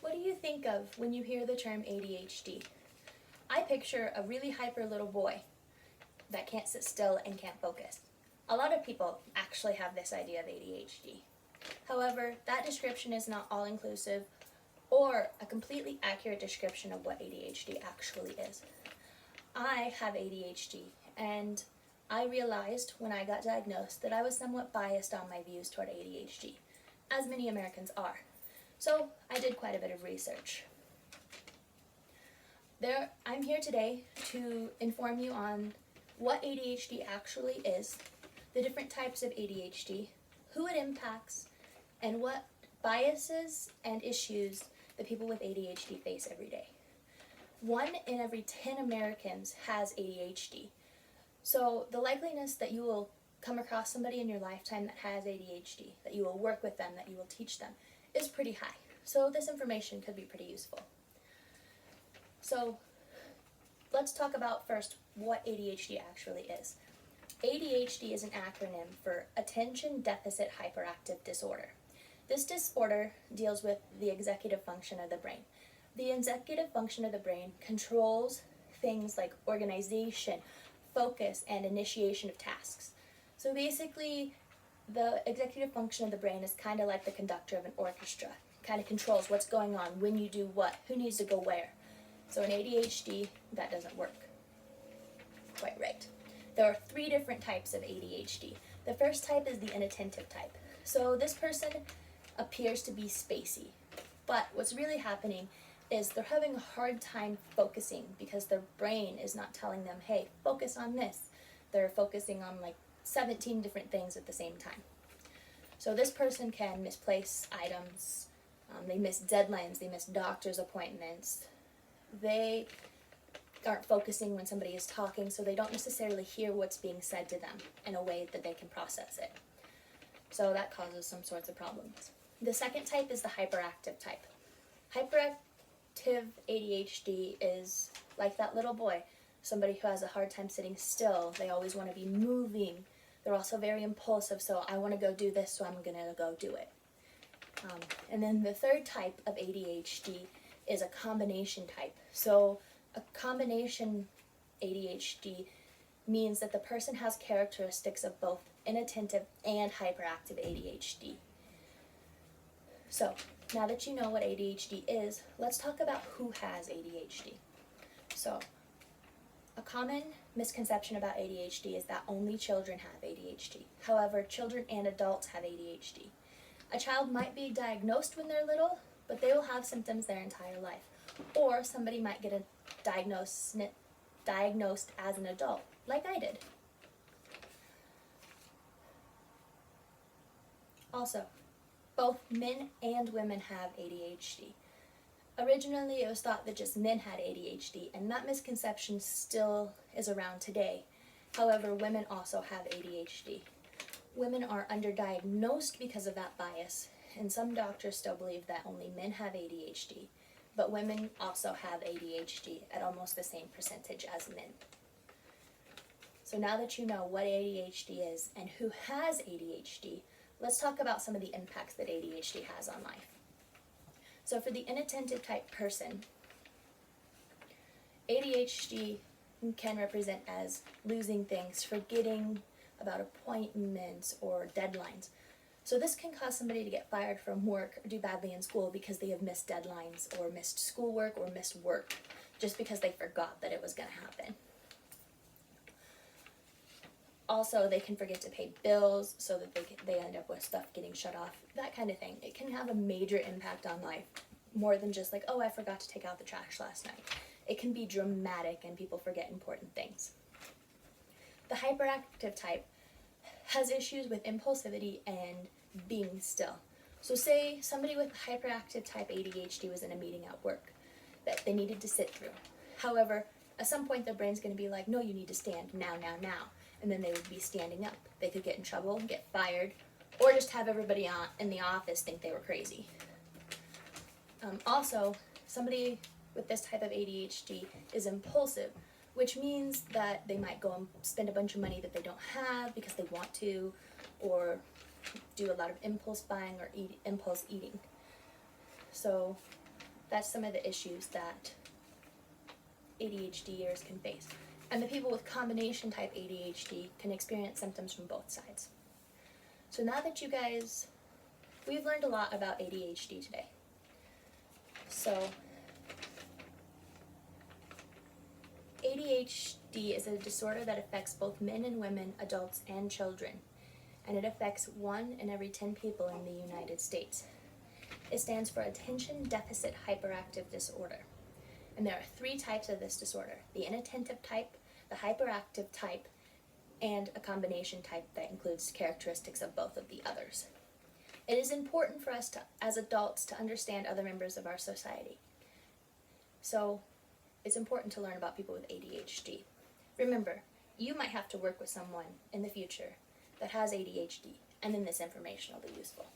What do you think of when you hear the term ADHD? I picture a really hyper little boy that can't sit still and can't focus. A lot of people actually have this idea of ADHD. However, that description is not all-inclusive or a completely accurate description of what ADHD actually is. I have ADHD, and I realized when I got diagnosed that I was somewhat biased on my views toward ADHD, as many Americans are. So I did quite a bit of research. I'm here today to inform you on what ADHD actually is, the different types of ADHD, who it impacts, and what biases and issues that people with ADHD face every day. 1 in every 10 Americans has ADHD. So the likeliness that you will come across somebody in your lifetime that has ADHD, that you will work with them, that you will teach them, is pretty high. So this information could be pretty useful. So let's talk about first what ADHD actually is. ADHD is an acronym for Attention Deficit Hyperactive Disorder. This disorder deals with the executive function of the brain. The executive function of the brain controls things like organization, focus, and initiation of tasks. So basically, the executive function of the brain is kind of like the conductor of an orchestra. It kind of controls what's going on, when you do what, who needs to go where. So in ADHD, that doesn't work quite right. There are 3 different types of ADHD. The first type is the inattentive type. So this person appears to be spacey, but what's really happening is they're having a hard time focusing because their brain is not telling them, hey, focus on this. They're focusing on like 17 different things at the same time. So this person can misplace items, they miss deadlines, they miss doctor's appointments, they aren't focusing when somebody is talking, so they don't necessarily hear what's being said to them in a way that they can process it. So that causes some sorts of problems. The second type is the hyperactive type. Hyperactive ADHD is like that little boy, somebody who has a hard time sitting still. They always want to be moving. They're also very impulsive, so I want to go do this, so I'm going to go do it. And then the third type of ADHD is a combination type. So a combination ADHD means that the person has characteristics of both inattentive and hyperactive ADHD. So now that you know what ADHD is, let's talk about who has ADHD. So a common misconception about ADHD is that only children have ADHD. However, children and adults have ADHD. A child might be diagnosed when they're little, but they will have symptoms their entire life. Or somebody might get diagnosed as an adult, like I did. Also, both men and women have ADHD. Originally, it was thought that just men had ADHD, and that misconception still is around today. However, women also have ADHD. Women are underdiagnosed because of that bias, and some doctors still believe that only men have ADHD, but women also have ADHD at almost the same percentage as men. So now that you know what ADHD is and who has ADHD, let's talk about some of the impacts that ADHD has on life. So for the inattentive type person, ADHD can represent as losing things, forgetting about appointments or deadlines. So this can cause somebody to get fired from work or do badly in school because they have missed deadlines or missed schoolwork or missed work just because they forgot that it was going to happen. Also, they can forget to pay bills so that they end up with stuff getting shut off, that kind of thing. It can have a major impact on life, more than just like, oh, I forgot to take out the trash last night. It can be dramatic and people forget important things. The hyperactive type has issues with impulsivity and being still. So say somebody with hyperactive type ADHD was in a meeting at work that they needed to sit through. However, at some point their brain's going to be like, no, you need to stand now. And then they would be standing up. They could get in trouble, get fired, or just have everybody in the office think they were crazy. Also, somebody with this type of ADHD is impulsive, which means that they might go and spend a bunch of money that they don't have because they want to, or do a lot of impulse buying or impulse eating. So That's some of the issues that ADHDers can face. And the people with combination type ADHD can experience symptoms from both sides. So now that you guys, we've learned a lot about ADHD today. So ADHD is a disorder that affects both men and women, adults and children, and it affects 1 in every 10 people in the United States. It stands for Attention Deficit Hyperactive Disorder. And there are 3 types of this disorder: the inattentive type, the hyperactive type, and a combination type that includes characteristics of both of the others. It is important for us as adults to understand other members of our society. So it's important to learn about people with ADHD. Remember, you might have to work with someone in the future that has ADHD, and then this information will be useful.